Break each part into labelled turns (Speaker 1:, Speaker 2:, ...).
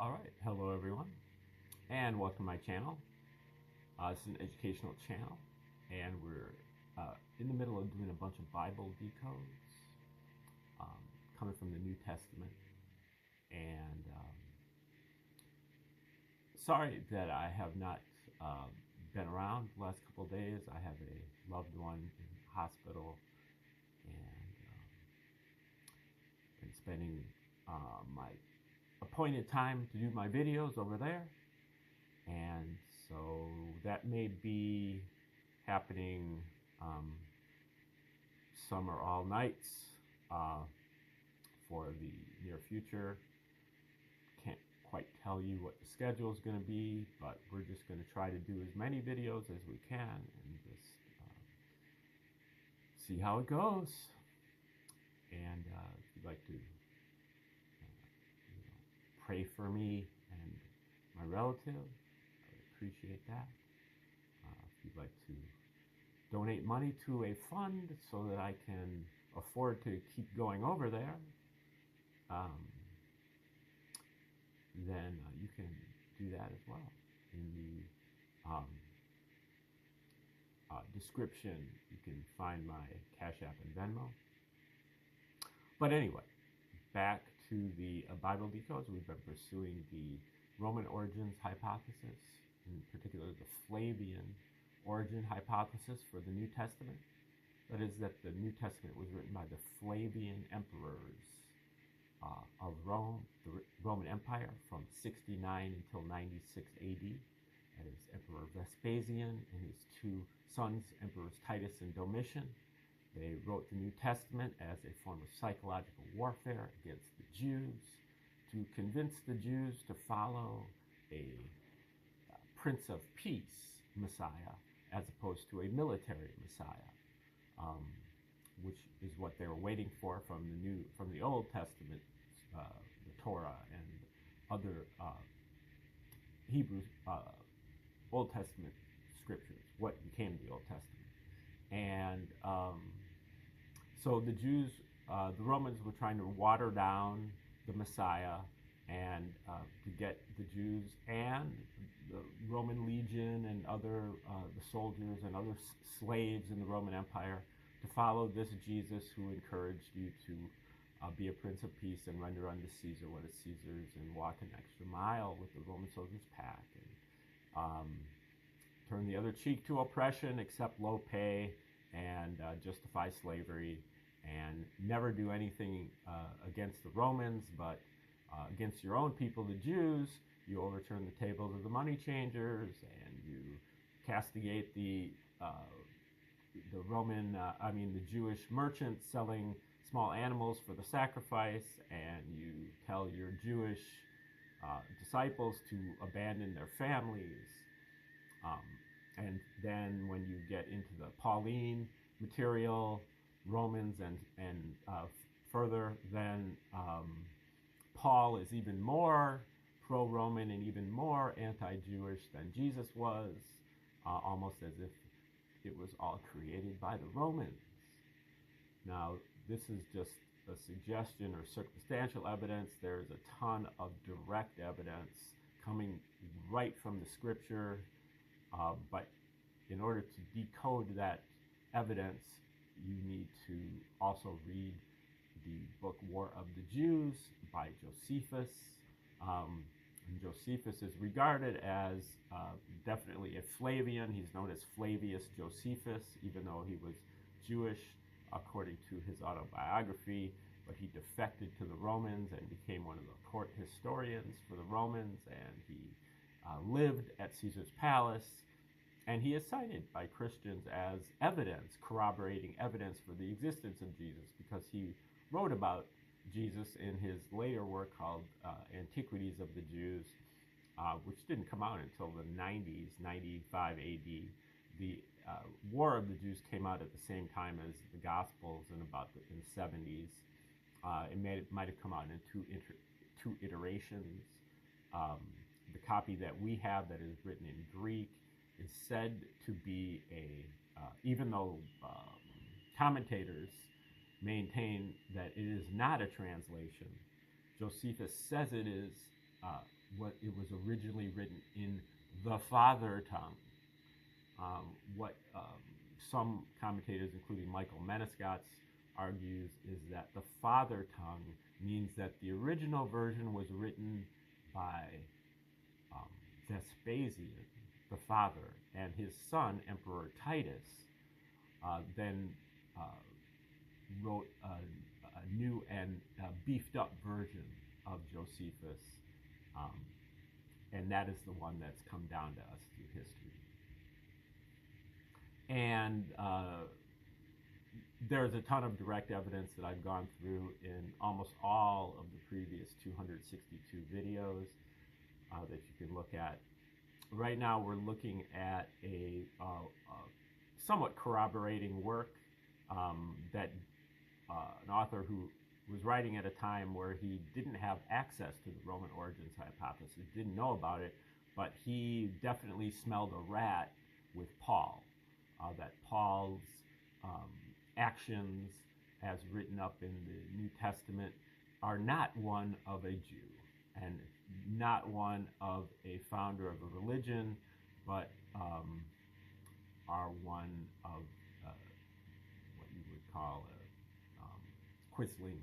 Speaker 1: Alright, hello everyone, and welcome to my channel. This is an educational channel, and we're in the middle of doing a bunch of Bible decodes coming from the New Testament. And sorry that I have not been around the last couple of days. I have a loved one in the hospital, and been spending my appointed time to do my videos over there, and so that may be happening some or all nights for the near future. Can't quite tell you what the schedule is going to be, but we're just going to try to do as many videos as we can and just see how it goes. And if you'd like to pray for me and my relative, I would appreciate that. If you'd like to donate money to a fund so that I can afford to keep going over there, then you can do that as well. In the description, you can find my Cash App and Venmo. But anyway, back to the Bible decodes. We've been pursuing the Roman origins hypothesis, in particular the Flavian origin hypothesis for the New Testament. That is, that the New Testament was written by the Flavian emperors of Rome, the Roman Empire, from 69 until 96 AD. That is Emperor Vespasian and his two sons, Emperors Titus and Domitian. They wrote the New Testament as a form of psychological warfare against the Jews, to convince the Jews to follow a Prince of Peace Messiah as opposed to a military Messiah, which is what they were waiting for from the Old Testament, the Torah and other Hebrew Old Testament scriptures, what became the Old Testament. And so the Jews, the Romans were trying to water down the Messiah and to get the Jews and the Roman legion and other the soldiers and other slaves in the Roman Empire to follow this Jesus who encouraged you to be a Prince of Peace and render unto Caesar what is Caesar's, and walk an extra mile with the Roman soldiers' pack, and turn the other cheek to oppression, accept low pay, and justify slavery, and never do anything against the Romans, but against your own people, the Jews, you overturn the tables of the money changers, and you castigate the Jewish merchants selling small animals for the sacrifice, and you tell your Jewish disciples to abandon their families. And then when you get into the Pauline material, Romans and further, then Paul is even more pro-Roman and even more anti-Jewish than Jesus was, almost as if it was all created by the Romans. Now, this is just a suggestion or circumstantial evidence. There's a ton of direct evidence coming right from the scripture, but in order to decode that evidence, you need to also read the book War of the Jews by Josephus. And Josephus is regarded as definitely a Flavian. He's known as Flavius Josephus, even though he was Jewish according to his autobiography, but he defected to the Romans and became one of the court historians for the Romans, and he lived at Caesar's palace. And he is cited by Christians as evidence, corroborating evidence for the existence of Jesus, because he wrote about Jesus in his later work called Antiquities of the Jews, which didn't come out until the 90s, 95 AD. The War of the Jews came out at the same time as the Gospels in the 70s. It might have come out in two iterations. The copy that we have, that is written in Greek, is said to be even though commentators maintain that it is not a translation, Josephus says it is it was originally written in the father tongue. What some commentators, including Michael Menescotts, argues is that the father tongue means that the original version was written by Vespasian, the father, and his son, Emperor Titus, then wrote a new and beefed up version of Josephus, and that is the one that's come down to us through history. And there's a ton of direct evidence that I've gone through in almost all of the previous 262 videos that you can look at. Right now we're looking at a somewhat corroborating work that an author who was writing at a time where he didn't have access to the Roman origins hypothesis, didn't know about it, but he definitely smelled a rat with Paul. That Paul's actions, as written up in the New Testament, are not one of a Jew and not one of a founder of a religion, but are one of what you would call a quisling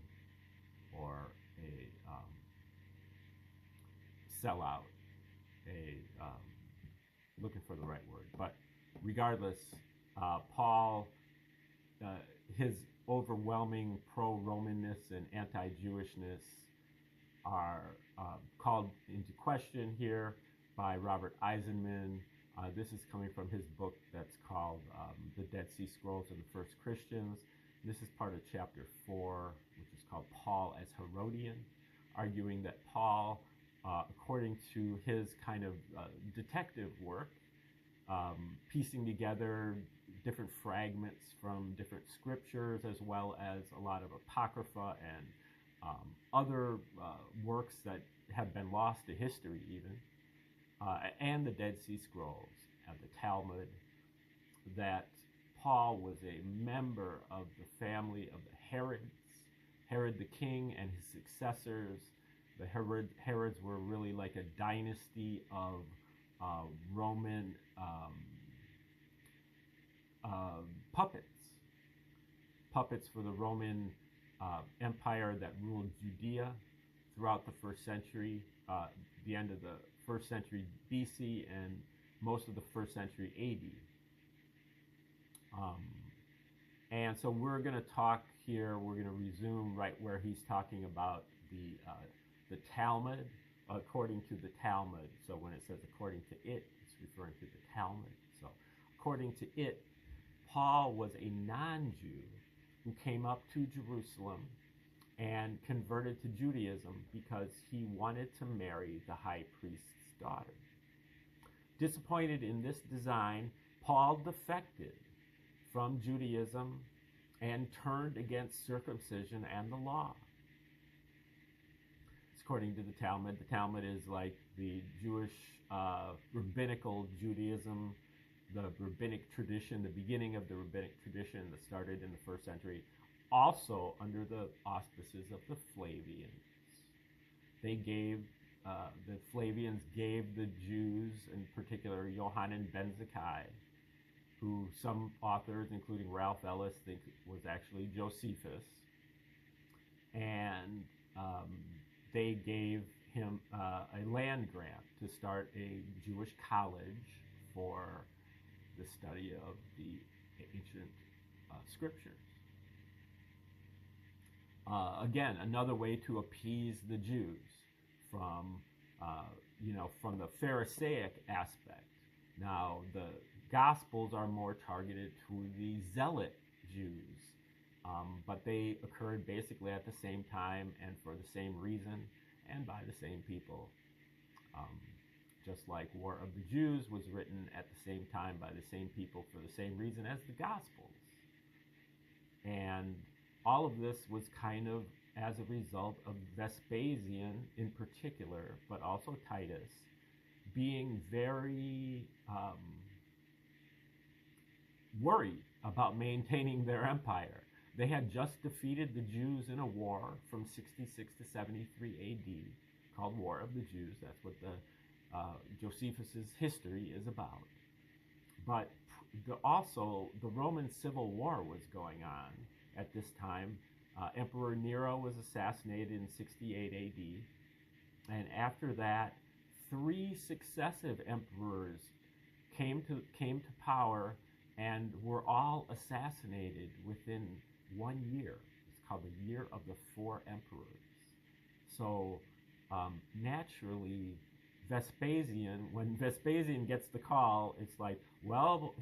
Speaker 1: or a sellout, looking for the right word. But regardless, Paul, his overwhelming pro-Romanness and anti-Jewishness are called into question here by Robert Eisenman. This is coming from his book that's called The Dead Sea Scrolls and the First Christians. This is part of chapter 4, which is called Paul as Herodian, arguing that Paul, according to his kind of detective work, piecing together different fragments from different scriptures, as well as a lot of apocrypha and other works that have been lost to history even, and the Dead Sea Scrolls and the Talmud, that Paul was a member of the family of the Herods, Herod the king and his successors. The Herods were really like a dynasty of Roman puppets for the Roman Empire that ruled Judea throughout the first century, the end of the first century BC and most of the first century AD. And so we're going to talk here, we're going to resume right where he's talking about the Talmud, according to the Talmud. So when it says according to it, it's referring to the Talmud. So according to it, Paul was a non-Jew who came up to Jerusalem and converted to Judaism because he wanted to marry the high priest's daughter. Disappointed in this design, Paul defected from Judaism and turned against circumcision and the law. According to the Talmud is like the Jewish rabbinical Judaism, the rabbinic tradition, the beginning of the rabbinic tradition that started in the first century, also under the auspices of the Flavians. They gave, the Flavians gave the Jews, in particular Yohanan ben Zakkai, who some authors, including Ralph Ellis, think was actually Josephus, and they gave him a land grant to start a Jewish college for the study of the ancient scriptures. Again, another way to appease the Jews from, from the Pharisaic aspect. Now, the Gospels are more targeted to the Zealot Jews, but they occurred basically at the same time and for the same reason and by the same people. Just like War of the Jews was written at the same time by the same people for the same reason as the Gospels. And all of this was kind of as a result of Vespasian in particular, but also Titus, being very worried about maintaining their empire. They had just defeated the Jews in a war from 66 to 73 AD called War of the Jews. That's what the Josephus's history is about. But also, the Roman Civil War was going on at this time. Emperor Nero was assassinated in 68 AD. And after that, 3 successive emperors came to power and were all assassinated within 1 year. It's called the Year of the Four Emperors. So naturally, Vespasian, when Vespasian gets the call, it's like, well,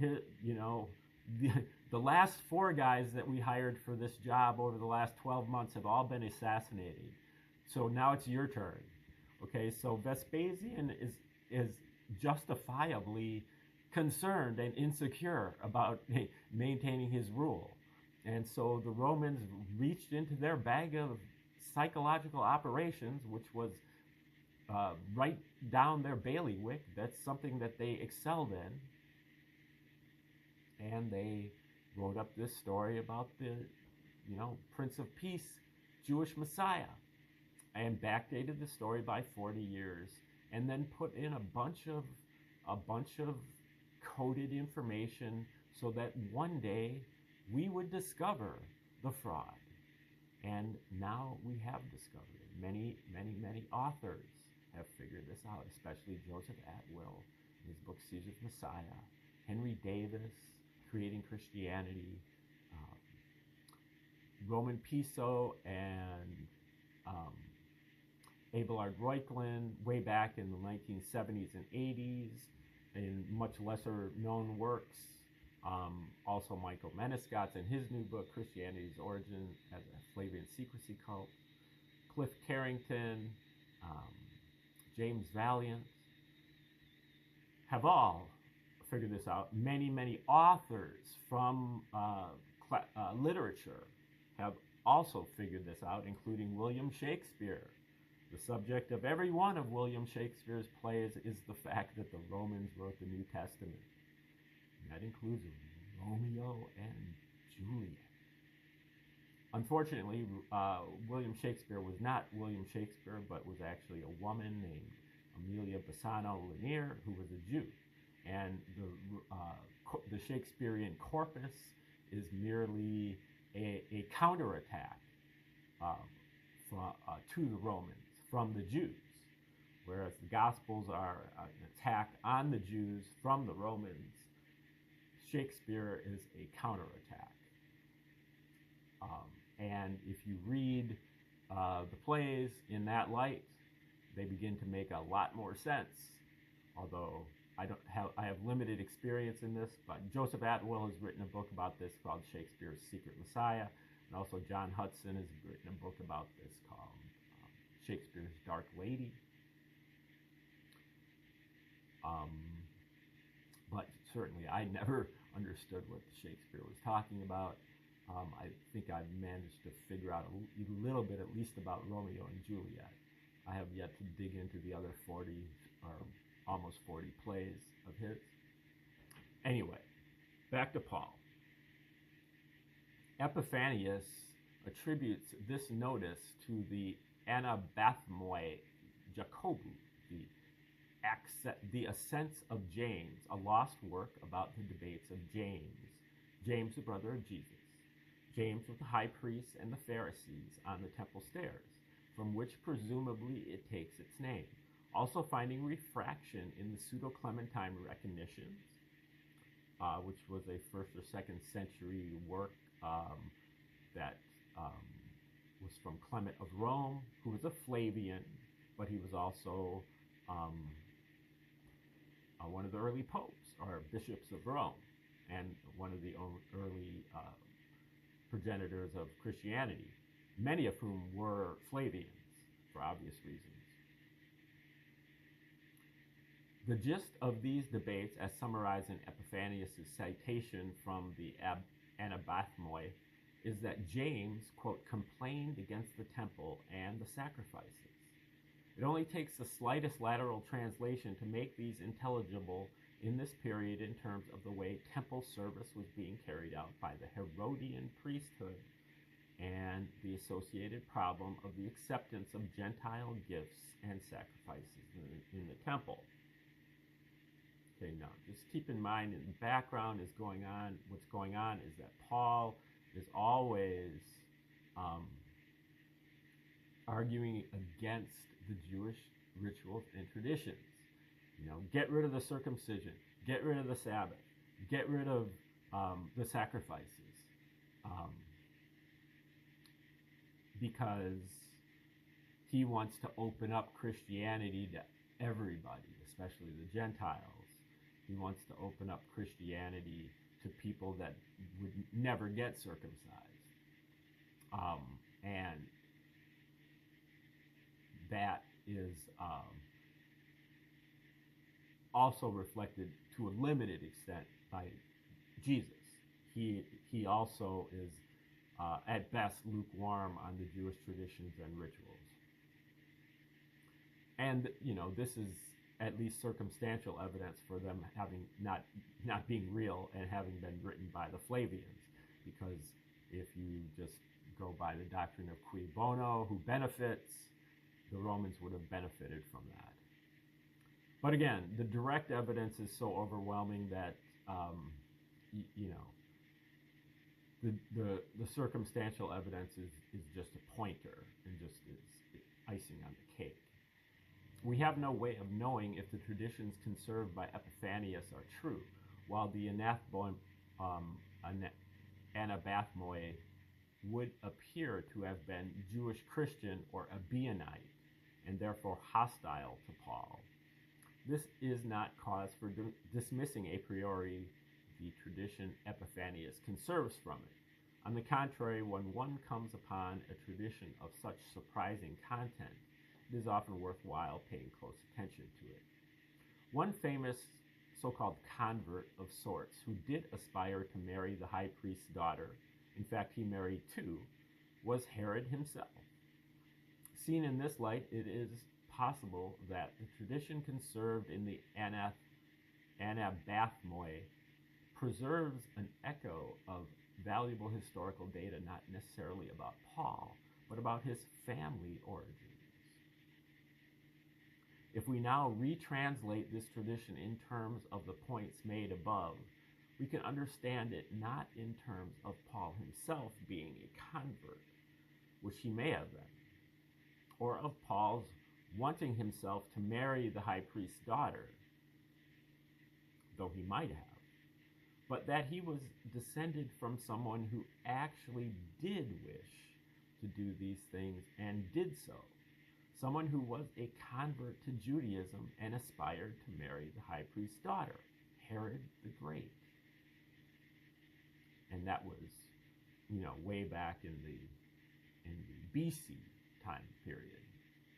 Speaker 1: the last 4 guys that we hired for this job over the last 12 months have all been assassinated. So now it's your turn. Okay, so Vespasian is justifiably concerned and insecure about maintaining his rule. And so the Romans reached into their bag of psychological operations, which was right down their bailiwick. That's something that they excelled in. And they wrote up this story about the, Prince of Peace, Jewish Messiah, and backdated the story by 40 years, and then put in a bunch of coded information so that one day we would discover the fraud. And now we have discovered it. Many authors have figured this out, especially Joseph Atwill in his book Caesar's Messiah, Henry Davis, Creating Christianity, Roman Piso, and Abelard Reuchlin way back in the 1970s and 80s in much lesser known works. Also Michael Menescott in his new book, Christianity's Origin as a Flavian Secrecy Cult. Cliff Carrington, James Valiant have all figured this out. Many authors from literature have also figured this out, including William Shakespeare. The subject of every one of William Shakespeare's plays is the fact that the Romans wrote the New Testament. And that includes Romeo and Juliet. Unfortunately, William Shakespeare was not William Shakespeare, but was actually a woman named Amelia Bassano Lanier, who was a Jew. And the Shakespearean corpus is merely a counterattack to the Romans from the Jews, whereas the Gospels are an attack on the Jews from the Romans. Shakespeare is a counterattack. And if you read the plays in that light, they begin to make a lot more sense. Although I have limited experience in this, but Joseph Atwill has written a book about this called Shakespeare's Secret Messiah, and also John Hudson has written a book about this called Shakespeare's Dark Lady. But certainly I never understood what Shakespeare was talking about. I think I've managed to figure out a little bit, at least, about Romeo and Juliet. I have yet to dig into the other 40 or almost 40 plays of his. Anyway, back to Paul. Epiphanius attributes this notice to the Anabathmoi Jacobi, the Ascents of James, a lost work about the debates of James the brother of Jesus, James with the high priests and the Pharisees on the temple stairs, from which presumably it takes its name. Also finding refraction in the Pseudo-Clementine Recognitions, which was a 1st or 2nd century work that was from Clement of Rome, who was a Flavian, but he was also one of the early popes or bishops of Rome, and one of the early progenitors of Christianity, many of whom were Flavians for obvious reasons. The gist of these debates, as summarized in Epiphanius' citation from the Anabathmoi, is that James, quote, complained against the temple and the sacrifices. It only takes the slightest lateral translation to make these intelligible in this period in terms of the way temple service was being carried out by the Herodian priesthood and the associated problem of the acceptance of Gentile gifts and sacrifices in the temple. Okay, now just keep in mind in the background is going on, what's going on is that Paul is always arguing against the Jewish rituals and traditions. Get rid of the circumcision, get rid of the Sabbath, get rid of the sacrifices, because he wants to open up Christianity to everybody, especially the Gentiles. He wants to open up Christianity to people that would never get circumcised. And that is also reflected to a limited extent by Jesus. He also is at best lukewarm on the Jewish traditions and rituals. And this is at least circumstantial evidence for them having not being real and having been written by the Flavians, because if you just go by the doctrine of cui bono, who benefits, the Romans would have benefited from that. But again, the direct evidence is so overwhelming that the circumstantial evidence is just a pointer and just is icing on the cake. We have no way of knowing if the traditions conserved by Epiphanius are true, while the anabathmoi would appear to have been Jewish Christian or Ebionite, and therefore hostile to Paul. This is not cause for dismissing a priori the tradition Epiphanius conserves from it. On the contrary, when one comes upon a tradition of such surprising content, it is often worthwhile paying close attention to it. One famous so-called convert of sorts who did aspire to marry the high priest's daughter, in fact he married two, was Herod himself. Seen in this light, it is possible that the tradition conserved in the anabathmoi preserves an echo of valuable historical data, not necessarily about Paul, but about his family origins. If we now retranslate this tradition in terms of the points made above, we can understand it not in terms of Paul himself being a convert, which he may have been, or of Paul's wanting himself to marry the high priest's daughter, though he might have, but that he was descended from someone who actually did wish to do these things and did so. Someone who was a convert to Judaism and aspired to marry the high priest's daughter, Herod the Great. And that was, way back in the BC time period.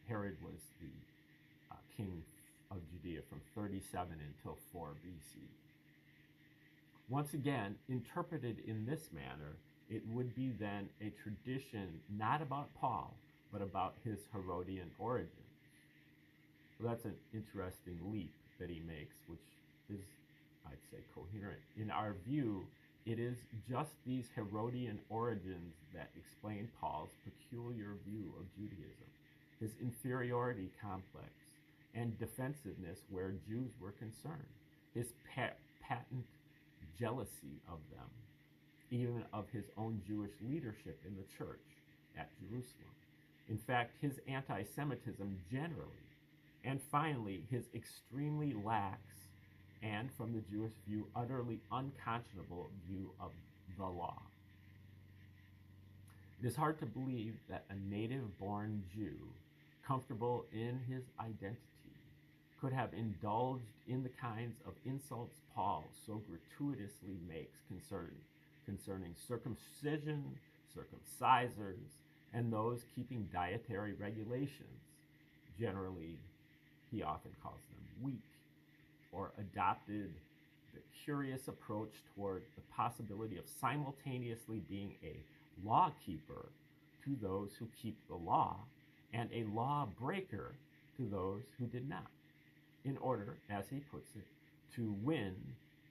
Speaker 1: Herod was the king of Judea from 37 until 4 BC. Once again, interpreted in this manner, it would be then a tradition not about Paul, but about his Herodian origins. So that's an interesting leap that he makes, which is, I'd say, coherent. In our view, it is just these Herodian origins that explain Paul's peculiar view of Judaism, his inferiority complex, and defensiveness where Jews were concerned, his patent jealousy of them, even of his own Jewish leadership in the church at Jerusalem. In fact, his anti-Semitism generally, and finally, his extremely lax and, from the Jewish view, utterly unconscionable view of the law. It is hard to believe that a native-born Jew, comfortable in his identity, could have indulged in the kinds of insults Paul so gratuitously makes concerning circumcision, circumcisers, and those keeping dietary regulations. Generally, he often calls them weak, or adopted the curious approach toward the possibility of simultaneously being a lawkeeper to those who keep the law and a lawbreaker to those who did not, in order, as he puts it, to win,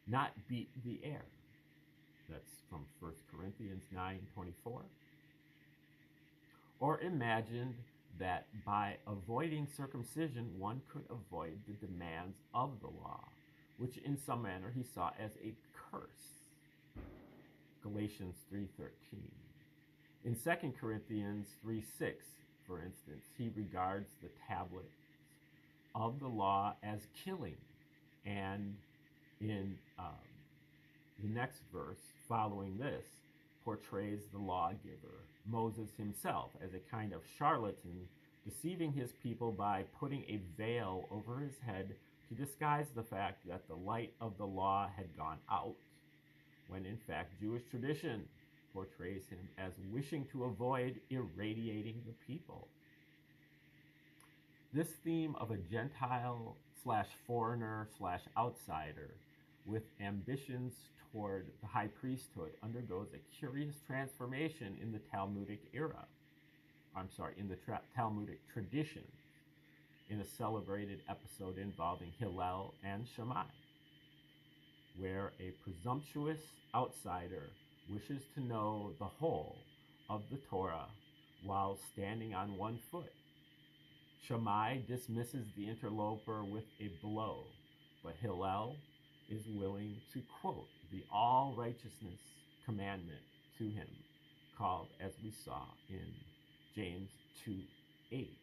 Speaker 1: not beat the air. That's from 1 Corinthians 9:24. or imagined that by avoiding circumcision one could avoid the demands of the law, which in some manner he saw as a curse. Galatians 3:13. In 2 Corinthians 3:6, for instance, he regards the tablets of the law as killing, and in the next verse following this portrays the lawgiver, Moses himself, as a kind of charlatan, deceiving his people by putting a veil over his head to disguise the fact that the light of the law had gone out, when in fact Jewish tradition portrays him as wishing to avoid irradiating the people. This theme of a Gentile / foreigner / outsider with ambitions toward the high priesthood undergoes a curious transformation in the Talmudic era. In the Talmudic tradition, in a celebrated episode involving Hillel and Shammai, where a presumptuous outsider wishes to know the whole of the Torah while standing on one foot. Shammai dismisses the interloper with a blow, but Hillel is willing to quote the all-righteousness commandment to him, called, as we saw in James 2:8,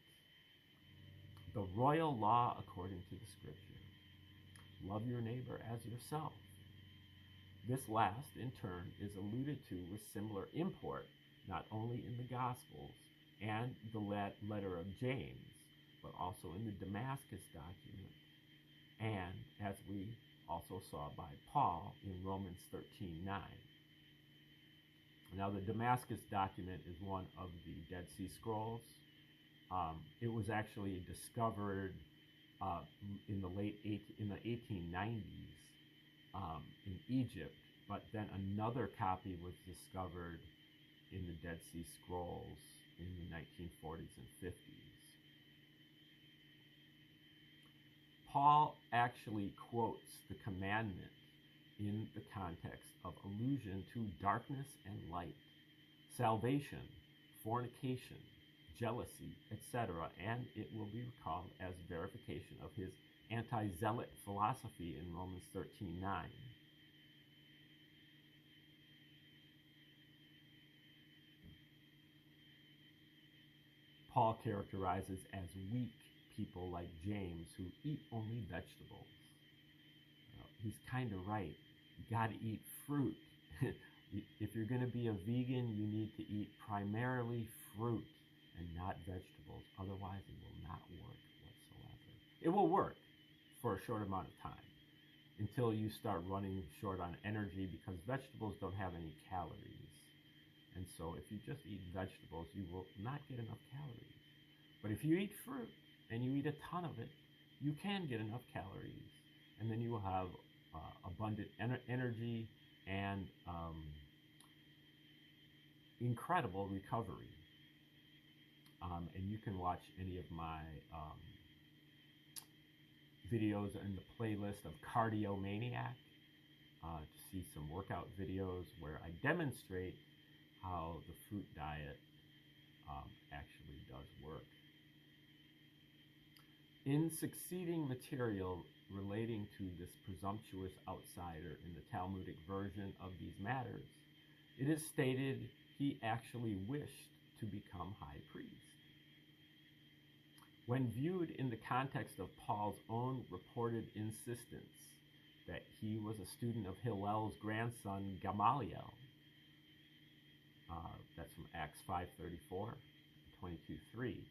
Speaker 1: the royal law according to the scripture. Love your neighbor as yourself. This last, in turn, is alluded to with similar import, not only in the Gospels and the letter of James, but also in the Damascus document, and as we also saw by Paul in Romans 13:9. Now, the Damascus document is one of the Dead Sea Scrolls. It was actually discovered in the 1890s in Egypt, but then another copy was discovered in the Dead Sea Scrolls in the 1940s and 50s. Paul actually quotes the commandment in the context of allusion to darkness and light, salvation, fornication, jealousy, etc., and it will be recalled as verification of his anti-zealot philosophy in Romans 13:9. Paul characterizes as weak people like James who eat only vegetables. He's kind of right. You got to eat fruit. If you're going to be a vegan, you need to eat primarily fruit and not vegetables. Otherwise, it will not work whatsoever. It will work for a short amount of time until you start running short on energy, because vegetables don't have any calories. And so if you just eat vegetables, you will not get enough calories. But if you eat fruit and you eat a ton of it, you can get enough calories. And then you will have abundant energy and incredible recovery. And you can watch any of my videos in the playlist of Cardio Maniac to see some workout videos where I demonstrate how the fruit diet actually does work. In succeeding material relating to this presumptuous outsider in the Talmudic version of these matters, it is stated he actually wished to become high priest. When viewed in the context of Paul's own reported insistence that he was a student of Hillel's grandson Gamaliel, that's from Acts 5:34, 22:3,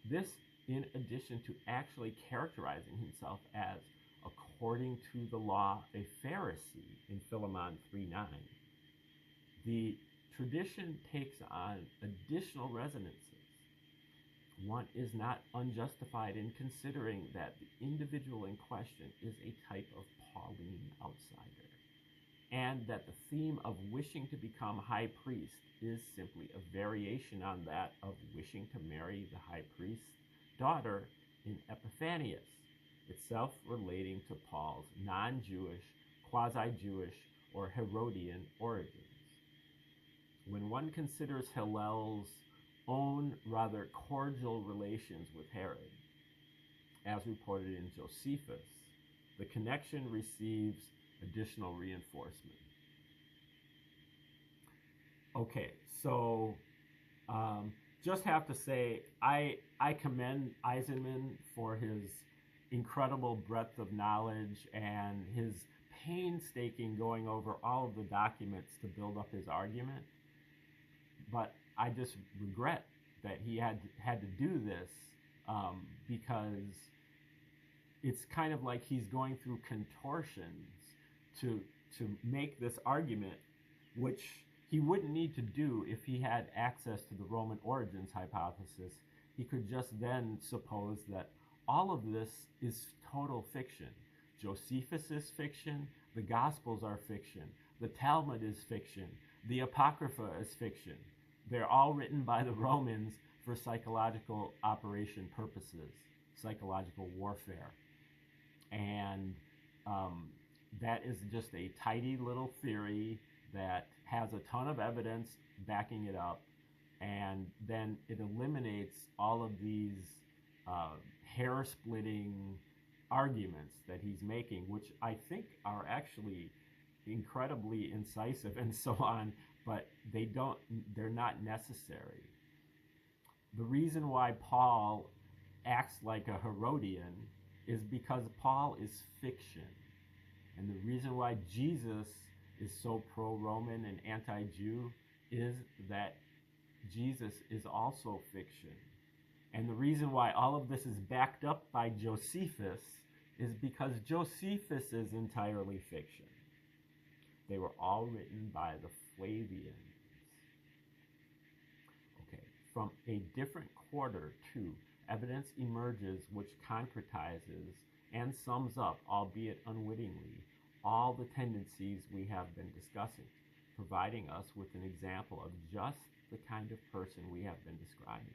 Speaker 1: this, in addition to actually characterizing himself as, according to the law, a Pharisee in Philemon 3:9, the tradition takes on additional resonances. One is not unjustified in considering that the individual in question is a type of Pauline outsider, and that the theme of wishing to become high priest is simply a variation on that of wishing to marry the high priest's daughter in Epiphanius, itself relating to Paul's non-Jewish, quasi-Jewish, or Herodian origins. When one considers Hillel's own rather cordial relations with Herod, as reported in Josephus, the connection receives additional reinforcement. Okay, so just have to say, I commend Eisenman for his incredible breadth of knowledge and his painstaking going over all of the documents to build up his argument. But I just regret that he had to do this because it's kind of like he's going through contortions to make this argument, which he wouldn't need to do if he had access to the Roman origins hypothesis. He could just then suppose that all of this is total fiction. Josephus is fiction, the Gospels are fiction, the Talmud is fiction, the Apocrypha is fiction. They're all written by the Romans for psychological operation purposes, psychological warfare. And that is just a tidy little theory that has a ton of evidence backing it up, and then it eliminates all of these hair-splitting arguments that he's making, which I think are actually incredibly incisive and so on, but they're not necessary. The reason why Paul acts like a Herodian is because Paul is fiction. And the reason why Jesus is so pro-Roman and anti-Jew is that Jesus is also fiction. And the reason why all of this is backed up by Josephus is because Josephus is entirely fiction. They were all written by the Flavians. Okay, from a different quarter too, evidence emerges which concretizes and sums up, albeit unwittingly, all the tendencies we have been discussing, providing us with an example of just the kind of person we have been describing.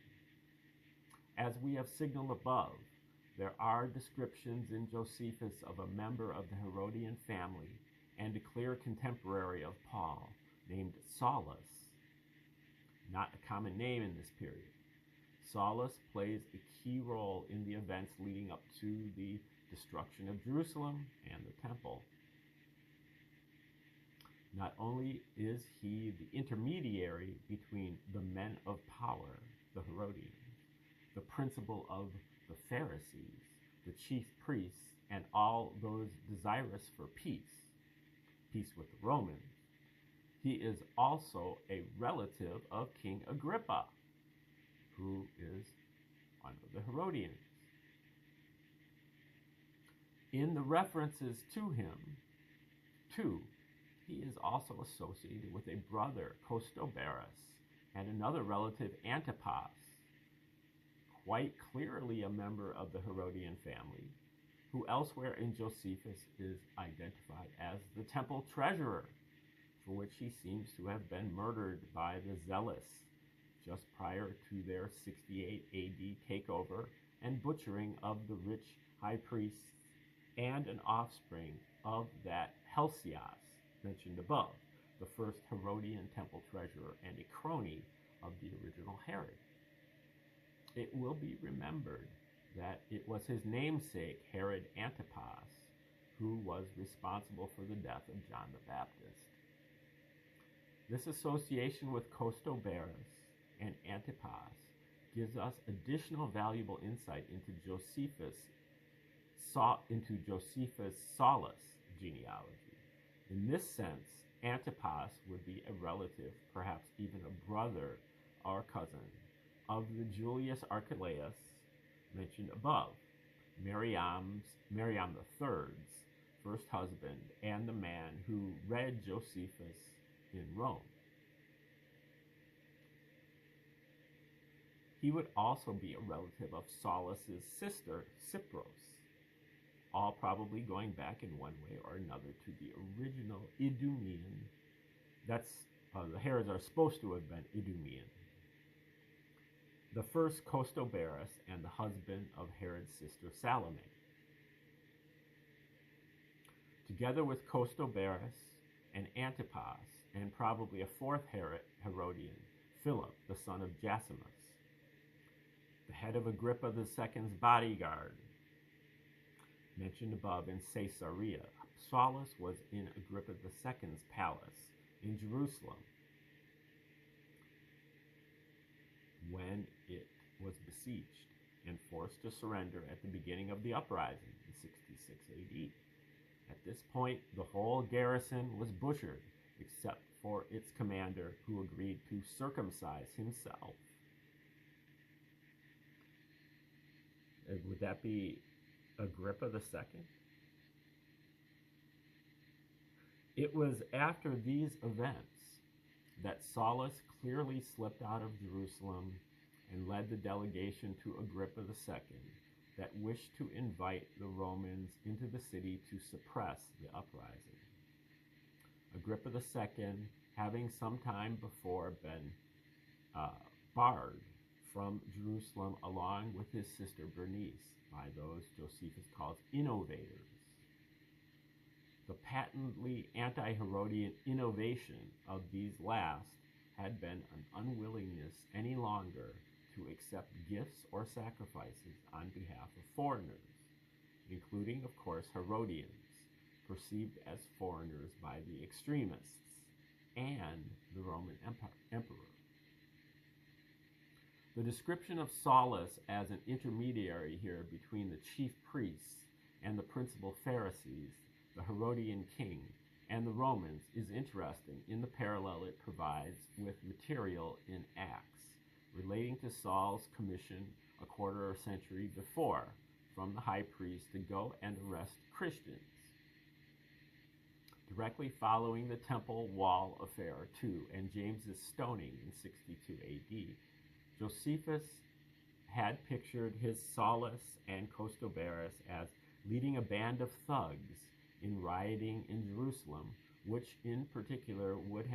Speaker 1: As we have signaled above, there are descriptions in Josephus of a member of the Herodian family and a clear contemporary of Paul named Saulus, not a common name in this period. Saulus plays a key role in the events leading up to the destruction of Jerusalem and the temple. Not only is he the intermediary between the men of power, the Herodians, the principal of the Pharisees, the chief priests, and all those desirous for peace with the Romans, he is also a relative of King Agrippa, who is one of the Herodians. In the references to him, too, he is also associated with a brother, Costobarus, and another relative, Antipas, quite clearly a member of the Herodian family, who elsewhere in Josephus is identified as the temple treasurer, for which he seems to have been murdered by the Zealots just prior to their 68 AD takeover and butchering of the rich high priests and an offspring of that Helsias mentioned above, the first Herodian temple treasurer and a crony of the original Herod. It will be remembered that it was his namesake, Herod Antipas, who was responsible for the death of John the Baptist. This association with Costobarus and Antipas gives us additional valuable insight into Josephus Saulus genealogy. In this sense, Antipas would be a relative, perhaps even a brother or cousin, of the Julius Archelaus mentioned above, Miriam III's first husband and the man who read Josephus in Rome. He would also be a relative of Saulus's sister, Cypros, all probably going back in one way or another to the original Idumean. The Herods are supposed to have been Idumean. The first Costobarus and the husband of Herod's sister Salome. Together with Costobarus and Antipas, and probably a fourth Herodian, Philip, the son of Jasimus. the head of Agrippa II's bodyguard, mentioned above in Caesarea. Saulus was in Agrippa II's palace in Jerusalem when it was besieged and forced to surrender at the beginning of the uprising in 66 AD. At this point, the whole garrison was butchered, except for its commander, who agreed to circumcise himself. Would that be Agrippa II? It was after these events that Saulus clearly slipped out of Jerusalem and led the delegation to Agrippa II that wished to invite the Romans into the city to suppress the uprising. Agrippa II, having some time before been barred from Jerusalem along with his sister Bernice by those Josephus calls innovators. The patently anti-Herodian innovation of these last had been an unwillingness any longer to accept gifts or sacrifices on behalf of foreigners, including, of course, Herodians, perceived as foreigners by the extremists and the Roman emperor. The description of Saulus as an intermediary here between the chief priests and the principal Pharisees, the Herodian king, and the Romans is interesting in the parallel it provides with material in Acts relating to Saul's commission a quarter century before from the high priest to go and arrest Christians. Directly following the temple wall affair too and James's stoning in 62 AD, Josephus had pictured his Saulus and Costobarus as leading a band of thugs in rioting in Jerusalem, which in particular would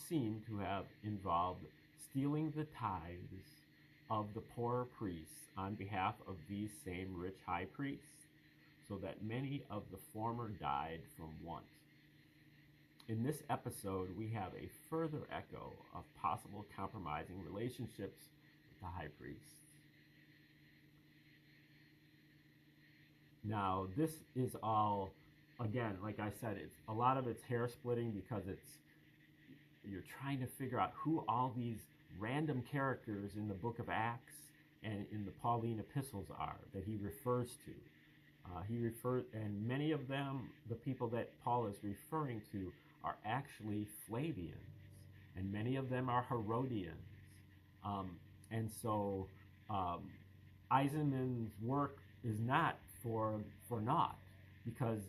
Speaker 1: seem to have involved stealing the tithes of the poorer priests on behalf of these same rich high priests, so that many of the former died from want. In this episode, we have a further echo of possible compromising relationships with the high priests. Now, this is all, again, like I said, it's a lot of it's hair splitting because you're trying to figure out who all these random characters in the book of Acts and in the Pauline epistles are that he refers to. And many of them, the people that Paul is referring to, are actually Flavians, and many of them are Herodians. And so Eisenman's work is not for naught, because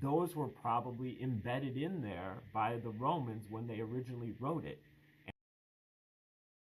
Speaker 1: those were probably embedded in there by the Romans when they originally wrote it.